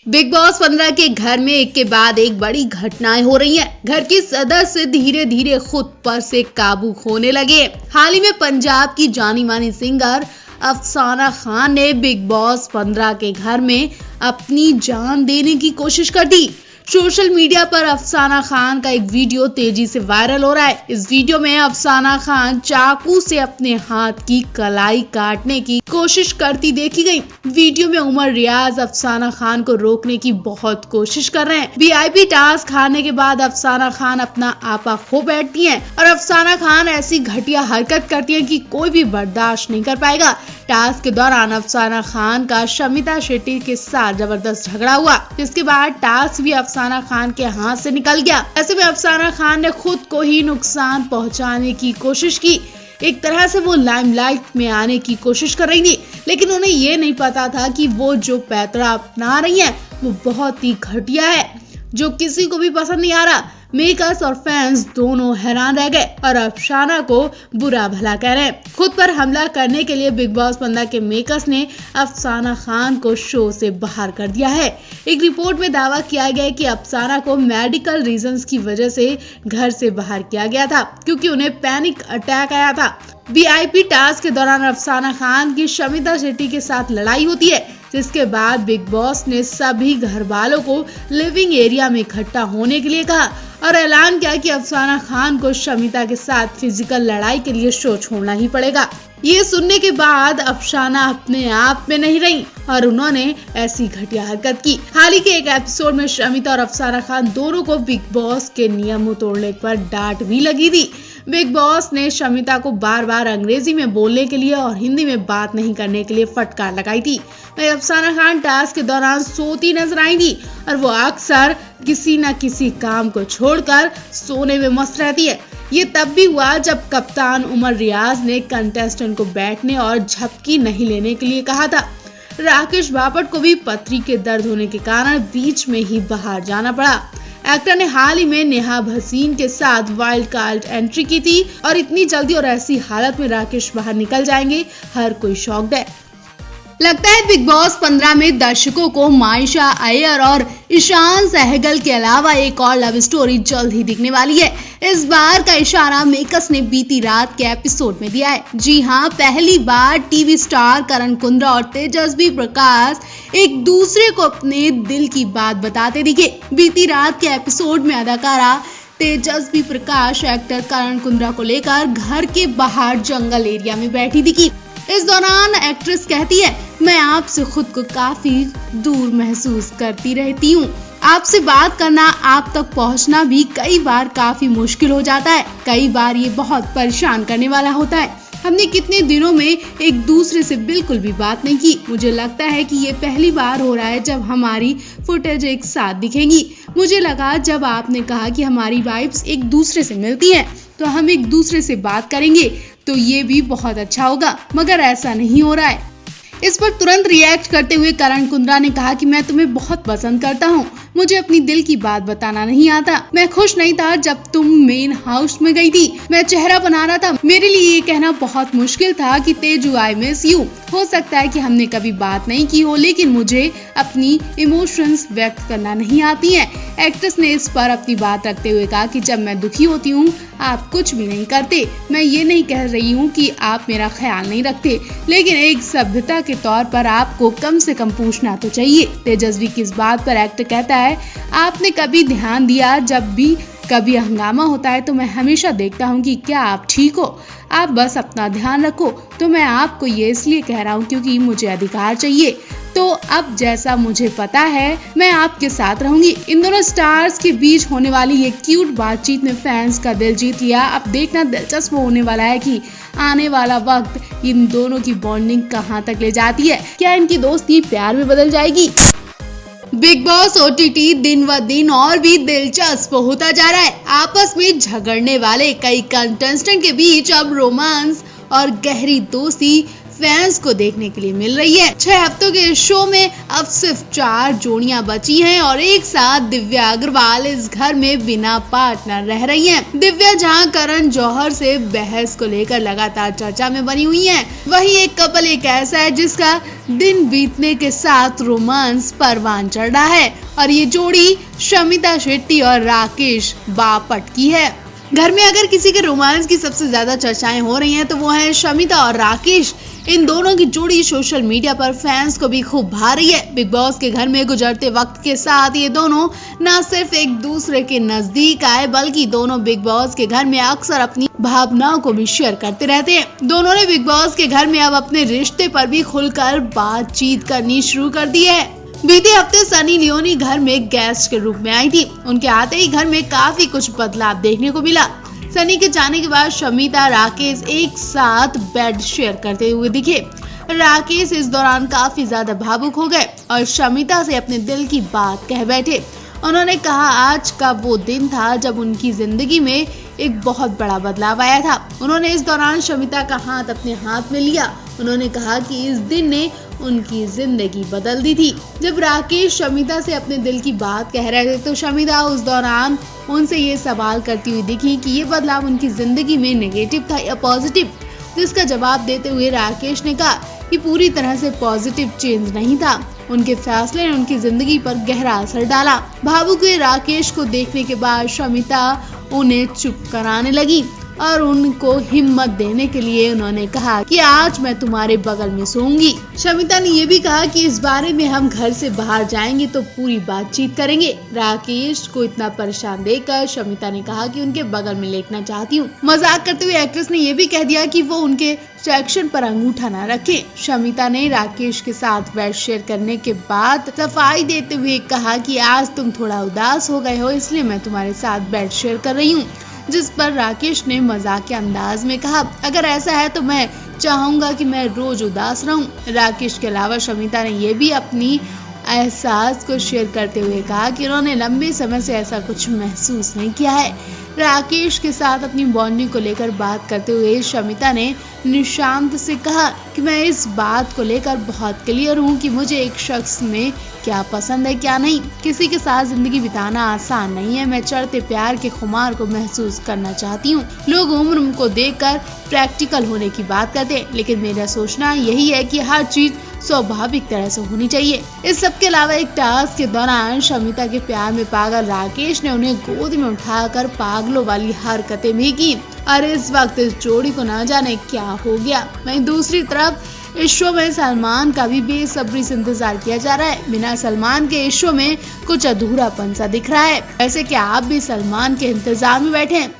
Big boss 15 के घर में एक के बाद एक बड़ी घटनाएं हो रही हैं। घर के सदस्य धीरे धीरे खुद पर से काबू खोने लगे। हाल ही में पंजाब की जानी मानी सिंगर अफसाना खान ने बिग बॉस 15 के घर में अपनी जान देने की कोशिश कर दी। सोशल मीडिया पर अफसाना खान का एक वीडियो तेजी से वायरल हो रहा है। इस वीडियो में अफसाना खान चाकू से अपने हाथ की कलाई काटने की कोशिश करती देखी गई। वीडियो में उमर रियाज अफसाना खान को रोकने की बहुत कोशिश कर रहे हैं। वीआईपी टास्क हारने के बाद अफसाना खान अपना आपा खो बैठती हैं और अफसाना खान ऐसी घटिया हरकत करती हैं कि कोई भी बर्दाश्त नहीं कर पाएगा। टास्क के दौरान अफसाना खान का शमिता शेट्टी के साथ जबरदस्त झगड़ा हुआ, जिसके बाद टास्क भी अफसाना खान के हाथ से निकल गया। ऐसे में अफसाना खान ने खुद को ही नुकसान पहुंचाने की कोशिश की। एक तरह से वो लाइमलाइट में आने की कोशिश कर रही थी, लेकिन उन्हें ये नहीं पता था कि वो जो पैतरा अपना रही है वो बहुत ही घटिया है, जो किसी को भी पसंद नहीं आ रहा। मेकर्स और फैंस दोनों हैरान रह गए और अफसाना को बुरा भला कह रहे हैं। खुद पर हमला करने के लिए बिग बॉस 15 के मेकर्स ने अफसाना खान को शो से बाहर कर दिया है। एक रिपोर्ट में दावा किया गया है कि अफसाना को मेडिकल रीजंस की वजह से घर से बाहर किया गया था, क्योंकि उन्हें पैनिक अटैक आया था। वीआईपी टास्क के दौरान अफसाना खान की शमिता शेट्टी के साथ लड़ाई होती है, जिसके बाद बिग बॉस ने सभी घर वालों को लिविंग एरिया में इकट्ठा होने के लिए कहा और ऐलान किया कि अफसाना खान को शमिता के साथ फिजिकल लड़ाई के लिए शो छोड़ना ही पड़ेगा। ये सुनने के बाद अफसाना अपने आप में नहीं रही और उन्होंने ऐसी घटिया हरकत की। हाल ही के एक एपिसोड में शमिता और अफसाना खान दोनों को बिग बॉस के नियमों तोड़ने पर डांट भी लगी थी। बिग बॉस ने शमिता को बार बार अंग्रेजी में बोलने के लिए और हिंदी में बात नहीं करने के लिए फटकार लगाई थी। वहीं अफसाना खान टास्क के दौरान सोती नजर आई थी और वो अक्सर किसी न किसी काम को छोड़कर सोने में मस्त रहती है। ये तब भी हुआ जब कप्तान उमर रियाज ने कंटेस्टेंट को बैठने और झपकी नहीं लेने के लिए कहा था। राकेश बापट को भी पथरी के दर्द होने के कारण बीच में ही बाहर जाना पड़ा। एक्टर ने हाल ही में नेहा भसीन के साथ वाइल्ड कार्ड एंट्री की थी और इतनी जल्दी और ऐसी हालत में राकेश बाहर निकल जाएंगे, हर कोई शॉक्ड है। लगता है बिग बॉस 15 में दर्शकों को मायशा अय्यर और ईशान सहगल के अलावा एक और लव स्टोरी जल्द ही दिखने वाली है। इस बार का इशारा मेकर्स ने बीती रात के एपिसोड में दिया है। जी हाँ, पहली बार टीवी स्टार करण कुंद्रा और तेजस्वी प्रकाश एक दूसरे को अपने दिल की बात बताते दिखे। बीती रात के एपिसोड में अदाकारा तेजस्वी प्रकाश एक्टर करण कुंद्रा को लेकर घर के बाहर जंगल एरिया में बैठी दिखी। इस दौरान एक्ट्रेस कहती है, मैं आपसे खुद को काफी दूर महसूस करती रहती हूँ। आपसे बात करना, आप तक पहुँचना भी कई बार काफी मुश्किल हो जाता है। कई बार ये बहुत परेशान करने वाला होता है। हमने कितने दिनों में एक दूसरे से बिल्कुल भी बात नहीं की। मुझे लगता है कि ये पहली बार हो रहा है जब हमारी फुटेज एक साथ दिखेंगी। मुझे लगा जब आपने कहा कि हमारी वाइब्स एक दूसरे से मिलती हैं, तो हम एक दूसरे से बात करेंगे तो ये भी बहुत अच्छा होगा, मगर ऐसा नहीं हो रहा है। इस पर तुरंत रिएक्ट करते हुए करण कुंद्रा ने कहा कि मैं तुम्हें बहुत पसंद करता हूँ, मुझे अपनी दिल की बात बताना नहीं आता। मैं खुश नहीं था जब तुम मेन हाउस में गई थी। मैं चेहरा बना रहा था। मेरे लिए ये कहना बहुत मुश्किल था कि तेजू आई मिस यू। हो सकता है कि हमने कभी बात नहीं की हो, लेकिन मुझे अपनी इमोशंस व्यक्त करना नहीं आती हैं। एक्ट्रेस ने इस पर अपनी बात रखते हुए कहा कि जब मैं दुखी होती हूँ आप कुछ भी नहीं करते। मैं ये नहीं कह रही हूँ कि आप मेरा ख्याल नहीं रखते, लेकिन एक सभ्यता के तौर पर आपको कम से कम पूछना तो चाहिए। तेजस्वी की इस बात पर एक्टर कहता है, आपने कभी ध्यान दिया जब भी कभी हंगामा होता है तो मैं हमेशा देखता हूँ कि क्या आप ठीक हो, आप बस अपना ध्यान रखो। तो मैं आपको ये इसलिए कह रहा हूँ क्योंकि मुझे अधिकार चाहिए। तो अब जैसा मुझे पता है मैं आपके साथ रहूंगी। इन दोनों स्टार्स के बीच होने वाली ये क्यूट बातचीत ने फैंस का दिल जीत लिया। अब देखना दिलचस्प होने वाला है कि आने वाला वक्त इन दोनों की बॉन्डिंग कहां तक ले जाती है। क्या इनकी दोस्ती प्यार में बदल जाएगी? बिग बॉस ओटीटी दिन व दिन और भी दिलचस्प होता जा रहा है। आपस में झगड़ने वाले कई कंटेस्टेंट के बीच अब रोमांस और गहरी दोस्ती फैंस को देखने के लिए मिल रही है। 6 हफ्तों के इस शो में अब सिर्फ 4 जोड़ियां बची हैं और एक साथ दिव्या अग्रवाल इस घर में बिना पार्टनर रह रही हैं। दिव्या जहां करण जौहर से बहस को लेकर लगातार चर्चा में बनी हुई हैं, वहीं एक कपल एक ऐसा है जिसका दिन बीतने के साथ रोमांस परवान चढ़ रहा है और ये जोड़ी शमिता शेट्टी और राकेश बापट की है। घर में अगर किसी के रोमांस की सबसे ज्यादा चर्चाएं हो रही हैं तो वो है शमिता और राकेश। इन दोनों की जोड़ी सोशल मीडिया पर फैंस को भी खूब भा रही है। बिग बॉस के घर में गुजरते वक्त के साथ ये दोनों न सिर्फ एक दूसरे के नजदीक आए बल्कि दोनों बिग बॉस के घर में अक्सर अपनी भावनाओं को भी शेयर करते रहते हैं। दोनों ने बिग बॉस के घर में अब अपने रिश्ते पर भी खुलकर बातचीत करनी शुरू कर दी है। बीते हफ्ते सनी लियोनी घर में गेस्ट के रूप में आई थी। उनके आते ही घर में काफी कुछ बदलाव देखने को मिला। सनी के जाने के बाद शमिता राकेश एक साथ बेड शेयर करते हुए दिखे। राकेश इस दौरान काफी ज्यादा भावुक हो गए और शमिता से अपने दिल की बात कह बैठे। उन्होंने कहा आज का वो दिन था जब उनकी जिंदगी में एक बहुत बड़ा बदलाव आया था। उन्होंने इस दौरान शमिता का हाथ अपने हाथ में लिया। उन्होंने कहा कि इस दिन ने उनकी जिंदगी बदल दी थी। जब राकेश शमिता से अपने दिल की बात कह रहे थे तो शमिता उस दौरान उनसे ये सवाल करती हुई दिखी कि ये बदलाव उनकी जिंदगी में नेगेटिव था या पॉजिटिव, जिसका जवाब देते हुए राकेश ने कहा कि पूरी तरह से पॉजिटिव चेंज नहीं था। उनके फैसले ने उनकी जिंदगी पर गहरा असर डाला। भावुक हुए राकेश को देखने के बाद शमिता उन्हें चुप कराने लगी और उनको हिम्मत देने के लिए उन्होंने कहा कि आज मैं तुम्हारे बगल में सोऊंगी। शमिता ने यह भी कहा कि इस बारे में हम घर से बाहर जाएंगे तो पूरी बातचीत करेंगे। राकेश को इतना परेशान देखकर शमिता ने कहा कि उनके बगल में लेटना चाहती हूँ। मजाक करते हुए एक्ट्रेस ने यह भी कह दिया कि वो उनके सेक्शन पर अंगूठा न रखे। शमिता ने राकेश के साथ बेड शेयर करने के बाद सफाई देते हुए कहा कि आज तुम थोड़ा उदास हो गए हो इसलिए मैं तुम्हारे साथ बेड शेयर कर रही हूँ, जिस पर राकेश ने मजाक के अंदाज में कहा अगर ऐसा है तो मैं चाहूंगा कि मैं रोज उदास रहूं। राकेश के अलावा शमिता ने यह भी अपनी एहसास को शेयर करते हुए कहा कि उन्होंने लंबे समय से ऐसा कुछ महसूस नहीं किया है। राकेश के साथ अपनी बॉन्डिंग को लेकर बात करते हुए शमिता ने निशांत से कहा कि मैं इस बात को लेकर बहुत क्लियर हूँ कि मुझे एक शख्स में क्या पसंद है क्या नहीं। किसी के साथ जिंदगी बिताना आसान नहीं है। मैं चढ़ते प्यार के खुमार को महसूस करना चाहती हूँ। लोग उम्र को देखकर प्रैक्टिकल होने की बात करते हैं, लेकिन मेरा सोचना यही है कि हर चीज स्वाभाविक तरह से होनी चाहिए। इस सब के अलावा एक टास्क के दौरान शमिता के प्यार में पागल राकेश ने उन्हें गोद में उठाकर पागलों वाली हरकतें भी की और इस वक्त इस जोड़ी को न जाने क्या हो गया। वहीं दूसरी तरफ इस शो में सलमान का भी बेसब्री से इंतजार किया जा रहा है। बिना सलमान के इस शो में कुछ अधूरापन सा दिख रहा है। वैसे क्या आप भी सलमान के इंतजार में बैठे हैं?